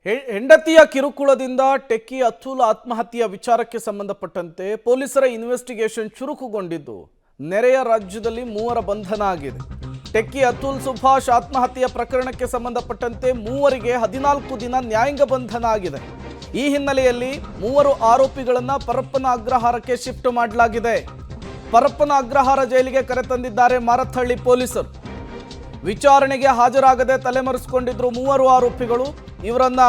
ಹೆಂಡತಿಯ ಕಿರುಕುಳದಿಂದ ಟೆಕ್ಕಿ ಅತುಲ್ ಆತ್ಮಹತ್ಯೆಯ ವಿಚಾರಕ್ಕೆ ಸಂಬಂಧಪಟ್ಟಂತೆ ಪೊಲೀಸರ ಇನ್ವೆಸ್ಟಿಗೇಷನ್ ಚುರುಕುಗೊಂಡಿದ್ದು ನೆರೆಯ ರಾಜ್ಯದಲ್ಲಿ 3 ಬಂಧನ ಆಗಿದೆ. ಟೆಕ್ಕಿ ಅತುಲ್ ಸುಭಾಷ್ ಆತ್ಮಹತ್ಯೆಯ ಪ್ರಕರಣಕ್ಕೆ ಸಂಬಂಧಪಟ್ಟಂತೆ 3ರಿಗೆ 14 ದಿನ ನ್ಯಾಯಾಂಗ ಬಂಧನ ಆಗಿದೆ. ಈ ಹಿನ್ನೆಲೆಯಲ್ಲಿ 3 ಆರೋಪಿಗಳನ್ನು ಪರಪ್ಪನ ಅಗ್ರಹಾರಕ್ಕೆ ಶಿಫ್ಟ್ ಮಾಡಲಾಗಿದೆ. ಪರಪ್ಪನ ಅಗ್ರಹಾರ ಜೈಲಿಗೆ ಕರೆತಂದಿದ್ದಾರೆ ಮಾರತ್ತಹಳ್ಳಿ ಪೊಲೀಸರು. ವಿಚಾರಣೆಗೆ ಹಾಜರಾಗದೆ ತಲೆಮರೆಸಿಕೊಂಡಿದ್ರು 3 ಆರೋಪಿಗಳು. ಇವರನ್ನ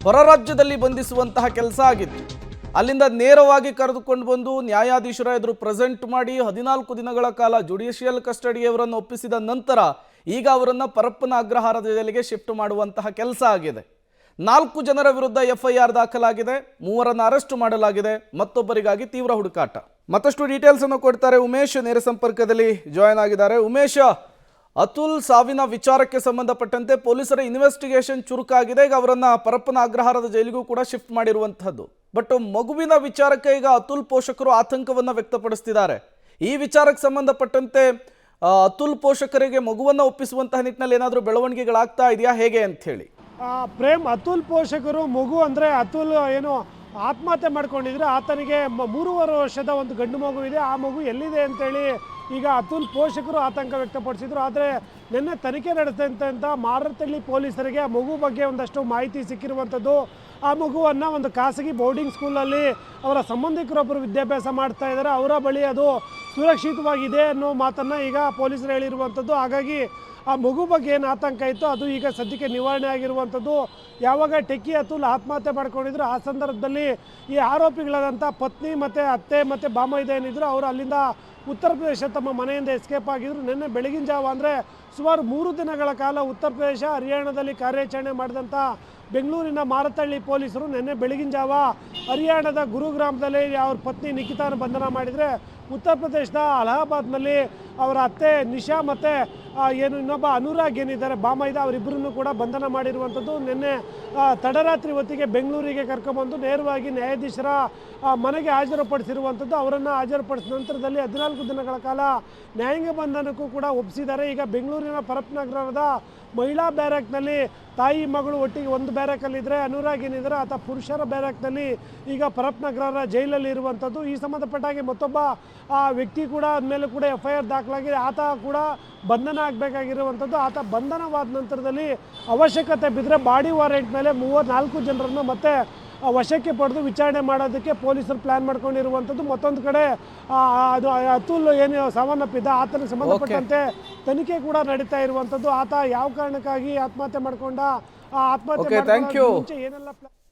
ಹೊರ ರಾಜ್ಯದಲ್ಲಿ ಬಂಧಿಸುವಂತಹ ಕೆಲಸ ಆಗಿತ್ತು. ಅಲ್ಲಿಂದ ನೇರವಾಗಿ ಕರೆದುಕೊಂಡು ಬಂದು ನ್ಯಾಯಾಧೀಶರ ಎದುರು ಪ್ರೆಸೆಂಟ್ ಮಾಡಿ 14 ದಿನಗಳ ಕಾಲ ಜುಡಿಷಿಯಲ್ ಕಸ್ಟಡಿಗೆ ಅವರನ್ನು ಒಪ್ಪಿಸಿದ ನಂತರ ಈಗ ಅವರನ್ನ ಪರಪ್ಪನ ಅಗ್ರಹಾರದ ಜೈಲಿಗೆ ಶಿಫ್ಟ್ ಮಾಡುವಂತಹ ಕೆಲಸ ಆಗಿದೆ. 4 ಜನರ ವಿರುದ್ಧ FIR ದಾಖಲಾಗಿದೆ. 3ರನ್ನು ಅರೆಸ್ಟ್ ಮಾಡಲಾಗಿದೆ. ಮತ್ತೊಬ್ಬರಿಗಾಗಿ ತೀವ್ರ ಹುಡುಕಾಟ. ಮತ್ತಷ್ಟು ಡೀಟೇಲ್ಸ್ ಅನ್ನು ಕೊಡ್ತಾರೆ ಉಮೇಶ್, ನೇರ ಸಂಪರ್ಕದಲ್ಲಿ ಜಾಯ್ನ್ ಆಗಿದ್ದಾರೆ. ಉಮೇಶ್, ಅತುಲ್ ಸಾವಿನ ವಿಚಾರಕ್ಕೆ ಸಂಬಂಧಪಟ್ಟಂತೆ ಪೊಲೀಸರ ಇನ್ವೆಸ್ಟಿಗೇಷನ್ ಚುರುಕಾಗಿದೆ. ಈಗ ಅವರನ್ನ ಪರಪ್ಪನ ಅಗ್ರಹಾರದ ಜೈಲಿಗೂ ಕೂಡ ಶಿಫ್ಟ್ ಮಾಡಿರುವಂತಹದ್ದು. ಬಟ್ ಮಗುವಿನ ವಿಚಾರಕ್ಕೆ ಈಗ ಅತುಲ್ ಪೋಷಕರು ಆತಂಕವನ್ನ ವ್ಯಕ್ತಪಡಿಸ್ತಿದ್ದಾರೆ. ಈ ವಿಚಾರಕ್ಕೆ ಸಂಬಂಧಪಟ್ಟಂತೆ ಅತುಲ್ ಪೋಷಕರಿಗೆ ಮಗುವನ್ನ ಒಪ್ಪಿಸುವಂತಹ ನಿಟ್ಟಿನಲ್ಲಿ ಏನಾದರೂ ಬೆಳವಣಿಗೆಗಳಾಗ್ತಾ ಇದೆಯಾ, ಹೇಗೆ ಅಂತ ಹೇಳಿ? ಪ್ರೇಮ್, ಅತುಲ್ ಪೋಷಕರು ಮಗು ಅಂದರೆ ಅತುಲ್ ಏನು ಆತ್ಮಹತ್ಯೆ ಮಾಡ್ಕೊಂಡಿದ್ರೆ ಆತನಿಗೆ 3.5 ವರ್ಷದ ಒಂದು ಗಂಡು ಮಗು ಇದೆ. ಆ ಮಗು ಎಲ್ಲಿದೆ ಅಂತೇಳಿ ಈಗ ಅತುಲ್ ಪೋಷಕರು ಆತಂಕ ವ್ಯಕ್ತಪಡಿಸಿದ್ರು. ಆದರೆ ನಿನ್ನೆ ತನಿಖೆ ನಡೆದಂತ ಮಾರತ್ತಹಳ್ಳಿ ಪೊಲೀಸರಿಗೆ ಆ ಮಗು ಬಗ್ಗೆ ಒಂದಷ್ಟು ಮಾಹಿತಿ ಸಿಕ್ಕಿರುವಂಥದ್ದು. ಆ ಮಗುವನ್ನು ಒಂದು ಖಾಸಗಿ ಬೋರ್ಡಿಂಗ್ ಸ್ಕೂಲಲ್ಲಿ ಅವರ ಸಂಬಂಧಿಕರೊಬ್ಬರು ವಿದ್ಯಾಭ್ಯಾಸ ಮಾಡ್ತಾ ಇದ್ದಾರೆ. ಅವರ ಬಳಿ ಅದು ಸುರಕ್ಷಿತವಾಗಿದೆ ಅನ್ನೋ ಮಾತನ್ನು ಈಗ ಪೊಲೀಸರು ಹೇಳಿರುವಂಥದ್ದು. ಹಾಗಾಗಿ ಆ ಮಗು ಬಗ್ಗೆ ಏನು ಆತಂಕ ಇತ್ತು ಅದು ಈಗ ಸದ್ಯಕ್ಕೆ ನಿವಾರಣೆ ಆಗಿರುವಂಥದ್ದು. ಯಾವಾಗ ಟೆಕ್ಕಿ ಅತುಲ್ ಆತ್ಮಹತ್ಯೆ ಮಾಡ್ಕೊಂಡಿದ್ರು ಆ ಸಂದರ್ಭದಲ್ಲಿ ಈ ಆರೋಪಿಗಳಾದಂಥ ಪತ್ನಿ ಮತ್ತು ಅತ್ತೆ ಮತ್ತು ಬಾಮೈದ ಏನಿದ್ರು ಅವರು ಅಲ್ಲಿಂದ ಉತ್ತರ ಪ್ರದೇಶ ತಮ್ಮ ಮನೆಯಿಂದ ಎಸ್ಕೇಪ್ ಆಗಿದ್ರು. ನಿನ್ನೆ ಬೆಳಗಿನ ಜಾವ ಅಂದರೆ ಸುಮಾರು 3 ದಿನಗಳ ಕಾಲ ಉತ್ತರ ಪ್ರದೇಶ ಹರಿಯಾಣದಲ್ಲಿ ಕಾರ್ಯಾಚರಣೆ ಮಾಡಿದಂಥ ಬೆಂಗಳೂರಿನ ಮಾರತ್ತಹಳ್ಳಿ ಪೊಲೀಸರು ನಿನ್ನೆ ಬೆಳಗಿನ ಜಾವ ಹರಿಯಾಣದ ಗುರುಗ್ರಾಮದಲ್ಲಿ ಅವ್ರ ಪತ್ನಿ ನಿಖಿತಾನ ಬಂಧನ ಮಾಡಿದರೆ, ಉತ್ತರ ಪ್ರದೇಶದ ಅಲಹಾಬಾದ್ನಲ್ಲಿ ಅವರ ಅತ್ತೆ ನಿಶಾ ಮತ್ತು ಇನ್ನೊಬ್ಬ ಅನುರಾಗ್ ಏನಿದ್ದಾರೆ ಬಾಮೈದ, ಅವರಿಬ್ಬರನ್ನು ಕೂಡ ಬಂಧನ ಮಾಡಿರುವಂಥದ್ದು. ನಿನ್ನೆ ತಡರಾತ್ರಿ ಹೊತ್ತಿಗೆ ಬೆಂಗಳೂರಿಗೆ ಕರ್ಕೊಂಬಂದು ನೇರವಾಗಿ ನ್ಯಾಯಾಧೀಶರ ಮನೆಗೆ ಹಾಜರುಪಡಿಸಿರುವಂಥದ್ದು. ಅವರನ್ನು ಹಾಜರುಪಡಿಸಿದ ನಂತರದಲ್ಲಿ 14 ದಿನಗಳ ಕಾಲ ನ್ಯಾಯಾಂಗ ಬಂಧನಕ್ಕೂ ಕೂಡ ಒಪ್ಪಿಸಿದ್ದಾರೆ. ಈಗ ಬೆಂಗಳೂರಿನ ಪರಪ್ಪನಗರದ ಮಹಿಳಾ ಬ್ಯಾರಕ್ನಲ್ಲಿ ತಾಯಿ ಮಗಳು ಒಟ್ಟಿಗೆ ಒಂದು ಬ್ಯಾರಕಲ್ಲಿದ್ದರೆ, ಅನುರಾಗ್ ಏನಿದ್ದಾರೆ ಆತ ಪುರುಷರ ಬ್ಯಾರಕ್ನಲ್ಲಿ ಈಗ ಪರಪ್ಪನಗರ ಜೈಲಲ್ಲಿ ಇರುವಂಥದ್ದು. ಈ ಸಂಬಂಧಪಟ್ಟಾಗೆ ಮತ್ತೊಬ್ಬ ವ್ಯಕ್ತಿ ಕೂಡ ಆದಮೇಲೆ ಕೂಡ FIR ದಾಖಲಾಗಿದೆ. ಆತ ಕೂಡ ಬಂಧನ ಆಗಬೇಕಾಗಿರುವಂಥದ್ದು. ಆತ ಬಂಧನವಾದ ನಂತರದಲ್ಲಿ ಅವಶ್ಯಕತೆ ಬಿದ್ದರೆ ಬಾಡಿ ವಾರೆಂಟ್ ಮೇಲೆ 4 ಜನರನ್ನು ಮತ್ತೆ ವಶಕ್ಕೆ ಪಡೆದು ವಿಚಾರಣೆ ಮಾಡೋದಕ್ಕೆ ಪೊಲೀಸರು ಪ್ಲ್ಯಾನ್ ಮಾಡ್ಕೊಂಡಿರುವಂಥದ್ದು. ಮತ್ತೊಂದು ಕಡೆ ಅದು ಅತುಲ್ ಏನು ಸಾವನ್ನಪ್ಪಿದ್ದ ಆತನಿಗೆ ಸಂಬಂಧಪಟ್ಟಂತೆ ತನಿಖೆ ಕೂಡ ನಡೀತಾ ಇರುವಂಥದ್ದು. ಆತ ಯಾವ ಕಾರಣಕ್ಕಾಗಿ ಆತ್ಮಹತ್ಯೆ ಮಾಡ್ಕೊಂಡ, ಆತ್ಮಹತ್ಯೆ ಮುಂಚೆ ಏನೆಲ್ಲ